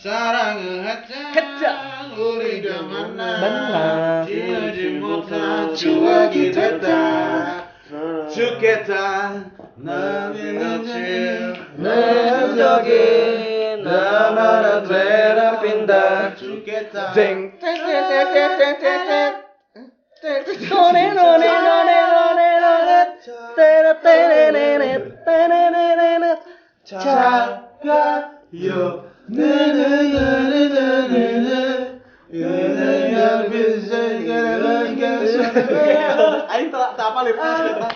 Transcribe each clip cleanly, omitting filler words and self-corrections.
sarang hecang uri gamana benar cimota cua kita cuketa nabi ngacil Menjogi nama tera pindah cuketa Jeng None none none none none Tera tenenene tenenene Caga yo Aing tak apa lipis kita.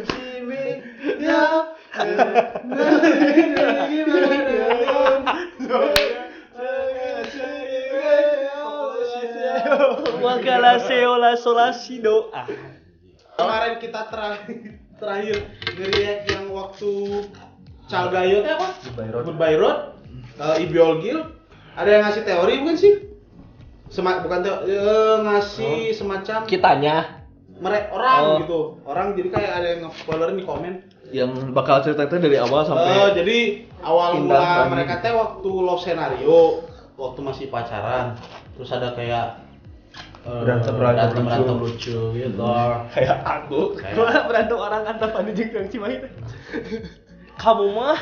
Cimi ya. Wakala seola solasido. Kemarin kita terakhir ngeriak yang waktu Calgayo teh apa? Goodbye Road. Ibiol Gil. Ada yang ngasih teori bukan sih? Bukan teori, ngasih semacam Kitanya orang gitu. Orang jadi kayak ada yang nge-followerin di komen. Yang bakal cerita dari awal sampai Jadi awal indah mula banget. mereka teh waktu love scenario, waktu masih pacaran. Terus ada kayak berantem lucu gitu. kayak aku berantem orang antar pada jeung Cimahi teh. kamu mah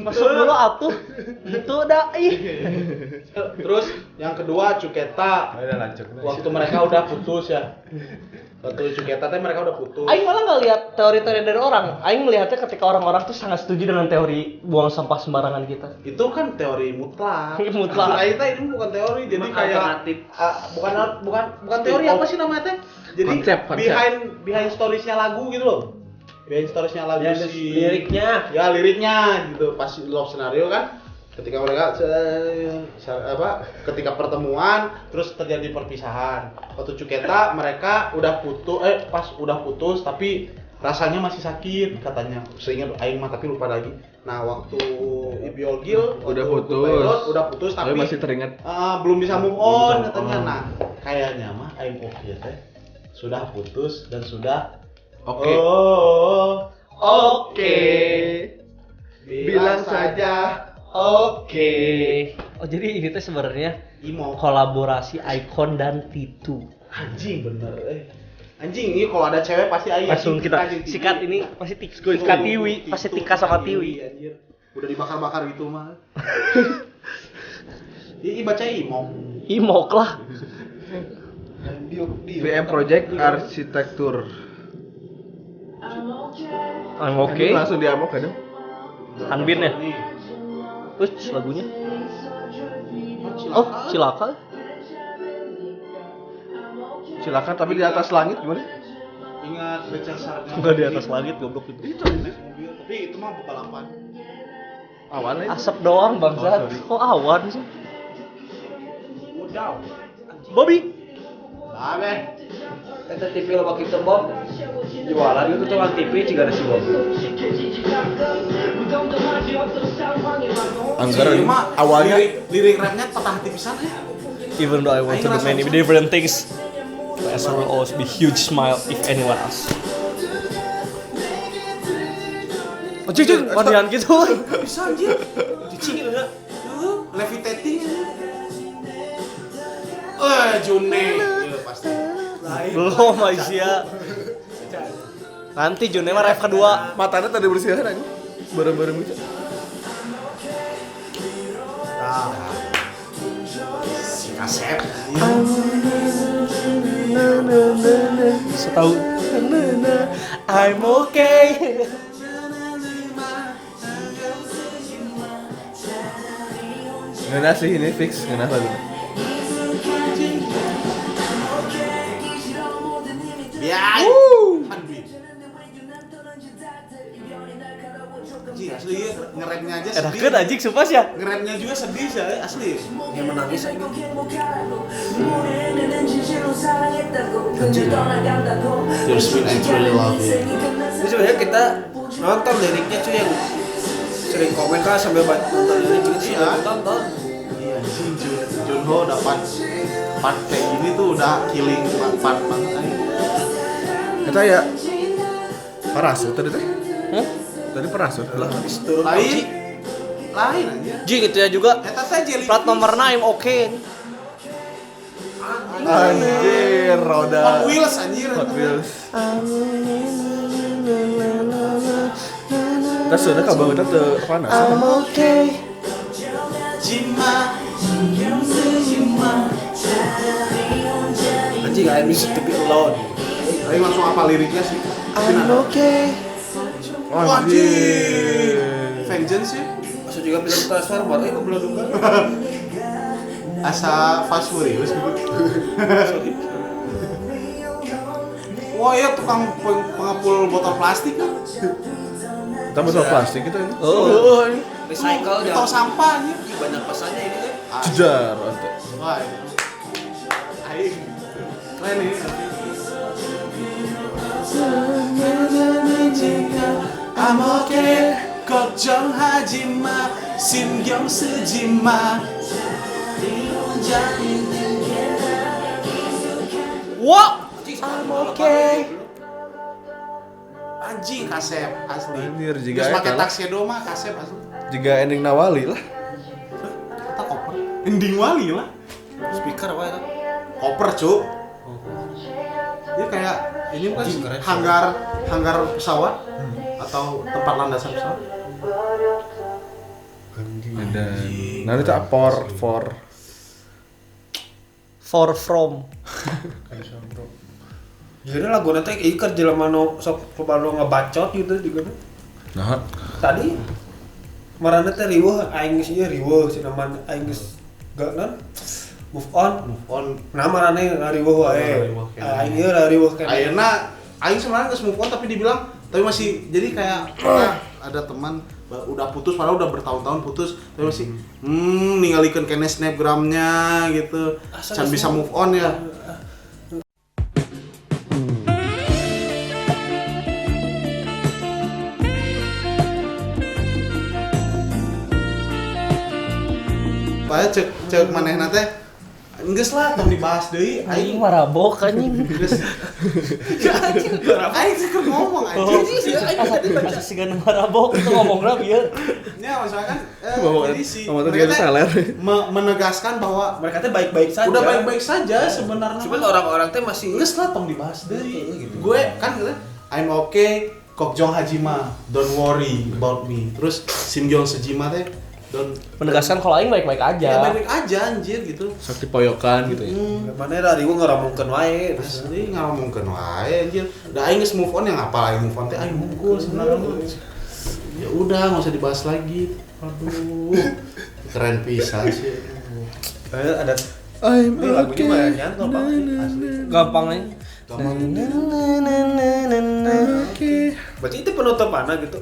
masuk dulu atuh itu dai. Terus yang kedua Cuketa. Waktu mereka udah putus ya. Waktu Cuketa teh mereka udah putus. Aing malah nggak lihat teori-teori dari orang. Aing melihatnya ketika orang-orang tuh sangat setuju dengan teori buang sampah sembarangan kita. Itu kan teori mutlak. Mutlak. Aing teh ini bukan teori, jadi Emang kayak alternatif. bukan teori apa sih namanya teh? Jadi Konsep. behind storiesnya lagu gitu loh. Behind storiesnya lagu Ya, si liriknya. Ya liriknya gitu pas love scenario kan. Ketika mereka ketika pertemuan terus terjadi perpisahan. Waktu Cuketa mereka udah putus tapi rasanya masih sakit katanya. Seingat aing mah tapi lupa lagi. Nah, waktu Ibiol Gil Udah waktu putus. Goodbye Road, udah putus tapi masih teringat. belum bisa move on Belum bisa katanya. move on. Nah, kayaknya mah aing oke teh. Sudah putus dan sudah Oke. Oke. Bilang saja oke. Oh jadi ini tuh sebenarnya Imo. kolaborasi Icon dan Titu. Anjing bener. Anjing ini kalau ada cewek pasti aing Langsung kita sikat ini pasti sikat Tiwi, pasti Tika sama Tiwi. Anjir. Udah dibakar-bakar gitu mah. Ini baca Imong. Imok lah. VM Project Arsitektur. I'm okay. Ini langsung diamok kan? Hanbin ya. Terus lagunya. Oh, Cilaka. Silakan tapi di atas langit gimana? Ingat becak sarga. Enggak di atas langit goblok itu. Itu mobil, tapi itu mah balapan. Awan itu. Asap doang bangsat. Oh, sorry. Kok awan sih? Udah. Bobby. Babe. Eta TV lo waktu itu Bob jualan itu tukang TV juga ada si Bob. Anggaran Si mah awalnya lirik rapnya patah hati pisan ya. Even though I want to do many different things, my answer will always be huge smile if anyone asks. Oh, cuy, manian gitu. Bisa anjir. Cicing gitu enggak? Levitating. June. Ya pasti. Belum Aisyah. Nanti June mah ref kedua. matanya tadi bersihan aja. Bareng-bareng itu. Nah. Si Kasep. Setahun. I'm okay. Nggak sih ini fix, nggak lagu. Biar. Hanbi. Anjing asli ya, nge-rapnya aja sedih. Enakeun anjing sumpah ya. Nge-rapnya juga sedih sih asli. Yang menangis aja. Your sweet I truly love you. Jadi sebenarnya kita nonton liriknya cuy yang sering komen kan sambil nonton lirik gitu sih Iya. tonton. Iya anjing Junho dapat part kayak gini tuh udah killing part banget aja. Kata ya parasut tadi teh. Hah? Tadi parasut lah. Turun Lain Auci. lain aja. Jing itu ya juga. Eta teh jelly. Plat nomornya I'm okay. Anjir, roda. Hot Wheels anjir. Hot Wheels. Terus sudah kabarnya tuh panas. I'm okay. Jima. Anjing I miss to be alone. Aing langsung apa liriknya sih? I'm okay. Anjir. Vengeance sih. Masuk juga film Transformer, itu belum juga. Asa Fast Furious gitu. Wah iya tukang pengepul botol plastik kan. Kita botol plastik itu ini. Oh. Recycle Di tong sampah anjir. banyak pesannya ini kan. Jejar. Wah. Aing. Keren nih. I'm okay. 걱정하지 마. 신경 쓰지 마. Wah. I'm okay. Anjing kasep asli. Anjir, jika Terus pakai kalah. taksnya mah kasep asli. Jika ending Nawali lah. Kita koper. Ending wali lah. Speaker apa itu? Koper cuk. Ini kayak ini bukan Anjing, sih keren sih. hanggar pesawat atau tempat landasan pesawat. Dan nanti tak for From. Jadi lagu nanti iker jelema nu sok coba lu ngebacot gitu juga. nah Tadi marana teh riweuh aing geus ieu riweuh sinaman aing geus gak non move on. Nah marana ngariweuh wae. Ngariweuh keneh. Aing ieu riweuh keneh. Ayeuna aing sebenarnya nggak move on tapi dibilang tapi masih jadi kayak ada teman udah putus padahal udah bertahun-tahun putus tapi masih ninggalikeun kene snapgramnya gitu. Can bisa move on ya. Paya cek manehna teh geus lah tong dibahas deui Aing aing marabok anjing. geus aing sih keur ngomong anjing Asa sigan marabok itu ngomongna bieu. nya maksudnya kan jadi si Ngomong tuh mereka dia teh saler. menegaskan bahwa Mereka teh baik-baik saja. udah baik-baik saja sebenarnya. Cuman orang-orang teh masih geus lah tong dibahas deui gue kan I'm okay Kok Jong Hajima don't worry about me terus Sim Gyong Sejima teh don't Menegaskan kalau aing baik-baik ya aja. baik-baik aja anjir gitu. sakti poyokan gitu ya. mana da riweuh ngaramungkeun wae. Asli ngomongkeun wae anjir. Da aing geus move on yang apa aing move on teh aing unggul sebenarnya. Ya udah enggak usah dibahas lagi. Aduh. Keren pisan sih. Ada I'm ini lagunya mah nyantol banget sih asli. Gampang aja. Berarti itu penutupannya gitu.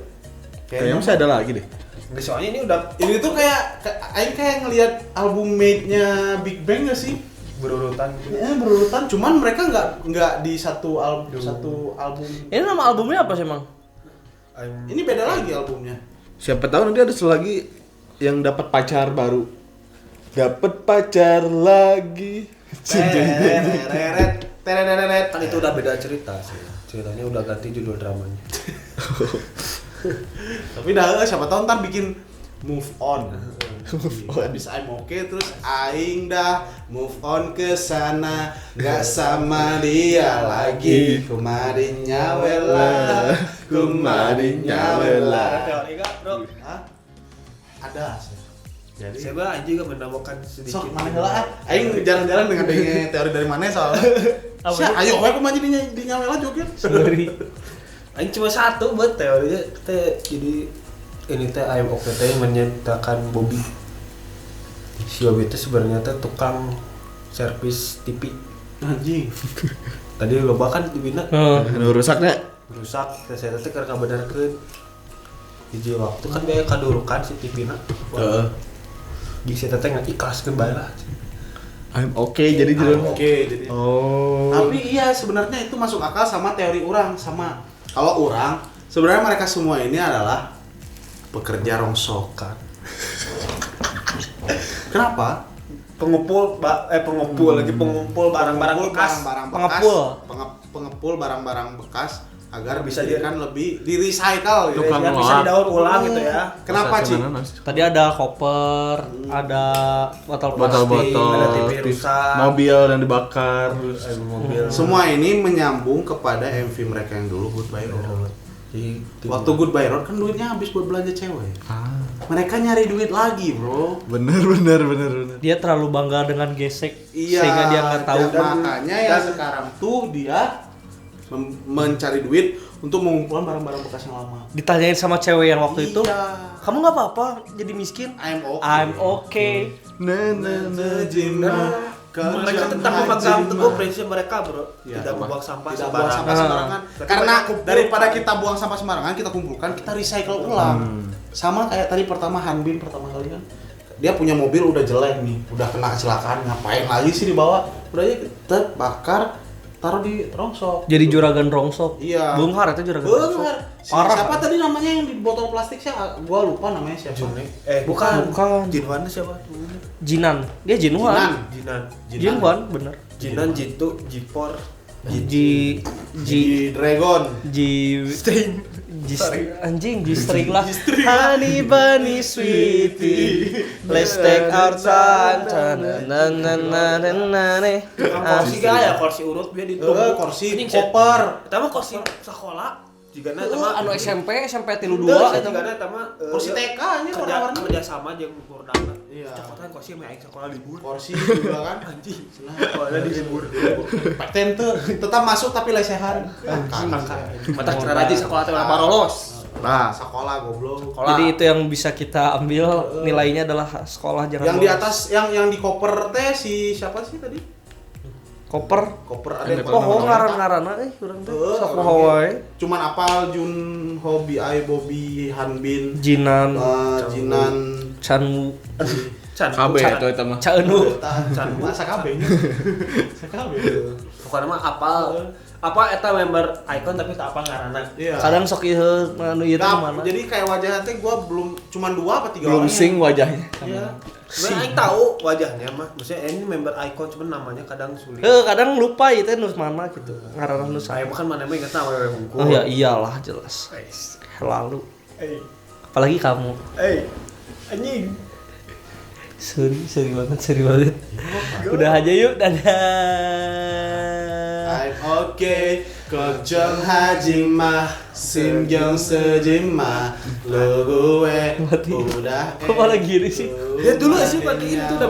Kayaknya masih ada lagi deh. Nggak, soalnya ini udah Ini tuh kayak aing kayak ngelihat album made-nya Big Bang gak sih? berurutan gitu. Ya berurutan, cuman mereka nggak di satu album. Ini nama albumnya apa sih, Mang? Ini beda lagi albumnya. Siapa tahu nanti ada lagi yang dapat pacar baru. Dapat pacar lagi. Tereret. Kan itu udah beda cerita sih. Ceritanya udah ganti judul dramanya. Tapi dah siapa tahu ntar bikin move on. Habis I'm okay terus aing dah move on ke sana nggak sama dia lagi kemarin nyawela Teori enggak, Bro? Hah? Ada jadi Saya aja juga menemukan sedikit. sok mana heula aing jalan-jalan dengan teori dari mana soalnya ayo we kumaha di nyawela joget Sendiri. Aing cuma satu buat teorinya teh jadi ini teh ayam oke teh menyatakan Bobby. Si Bobby itu sebenarnya teh tukang servis TV. anjing Tadi loba kan TV-na Anu rusaknya. rusak, teh saya teh keur kabenerkeun. Hiji waktu kan dia kadurukan si TV-na. Heeh. Jadi saya teh ngiklaskeun bae lah. I'm okay jadi judul. oke jadi Oh. tapi iya sebenarnya itu masuk akal sama teori orang sama kalau orang sebenarnya mereka semua ini adalah pekerja rongsokan. Kenapa? Pengumpul pengumpul lagi pengumpul barang-barang bekas. Barang-barang bekas, Pengepul. pengepul barang-barang bekas agar bisa dijadikan lebih di recycle gitu. Tukang Ya, loak. Bisa didaur ulang gitu ya. Kenapa Ci? Tadi ada koper, ada botol plastik, Botol-botol, ada TV rusak. mobil yang dibakar. Mobil. Semua ini menyambung kepada MV mereka yang dulu Goodbye Road. Jadi, Waktu Goodbye Road kan duitnya habis buat belanja cewek. Mereka nyari duit lagi, bro. Bener. Dia terlalu bangga dengan gesek Iya. sehingga dia nggak tahu. Dan makanya yang sekarang tuh dia mencari duit untuk mengumpulkan barang-barang bekas yang lama. Ditanyain sama cewek yang waktu itu, Iya. kamu nggak apa-apa jadi miskin? I'm okay. I'm okay. mereka tetap memegang teguh prinsip mereka, bro. Ya, Tidak membuang sampah tidak buang sampah sembarangan. sembarangan. Karena daripada kita buang sampah sembarangan, kita kumpulkan, kita recycle ulang. Sama kayak tadi pertama Hanbin pertama kali kan. Dia punya mobil udah jelek nih, udah kena kecelakaan, ngapain lagi sih dibawa? Udah aja kita bakar, taruh di rongsok. Jadi juragan rongsok. Iya. Bunghar itu juragan rongsok. Bener. Parah. Siapa tadi namanya yang di botol plastik sih? Gua lupa namanya siapa. Bukan. Bukan. Jinwan siapa? Jinan. Dia Jinwan. Jinan. Jinan. Jinwan, bener. Jinan, Jitu, Jipor, Ji Ji Dragon. Ji Sting. anjing G-string lah. Honey bunny sweetie, let's take our time. Kursi gaya, kursi urut dia di Kursi koper. Pertama kursi sekolah. Jika na Anu SMP 3 dua eta jika na tama Kursi TK nya warna-warni. kerja sama jeung Purnama. Iya. Cakotan kursi mah aing sekolah libur. Kursi juga kan. Anjing. Nah, Sekolah di libur. paten tuh tetap masuk tapi lesehan. Mata kira rajin sekolah teh ora lolos. Nah, sekolah goblok. Jadi itu yang bisa kita ambil nilainya adalah sekolah jangan Yang di bolos. atas yang di koper teh si siapa sih tadi? koper. Koper ada yang Oh, ngaran-ngaranna urang teh sok orangnya. poho wae. Cuman apal Jun Hobi Ai Bobby Hanbin Jinan, Jinan Chanwu, KB itu eta mah. Caenu. masa kabehnya. Sakabe. Pokoknya mah apa eta member icon tapi tak apa ngaranna. Iya. Kadang sok ieu anu ieu teh Nah, mana. jadi kayak wajahnya teh gua belum cuman 2 apa 3 Belum orang. sing wajahnya. Iya. Sebenarnya aing tahu wajahnya mah. Maksudnya ini member icon cuman namanya kadang sulit. Kadang lupa itu nu mana gitu. Ngaranna nu Saya saya. bukan mana mah inget nama wewe bungku. Oh ya iyalah jelas. Lalu apalagi kamu. Anjing. Seri banget. Udah aja yuk, dadah. I'm okay, kok jeng haji mah, sim jeng sejim mah, lo gue Mati. udah. Kok malah gini sih? Ya dulu sih pagi itu udah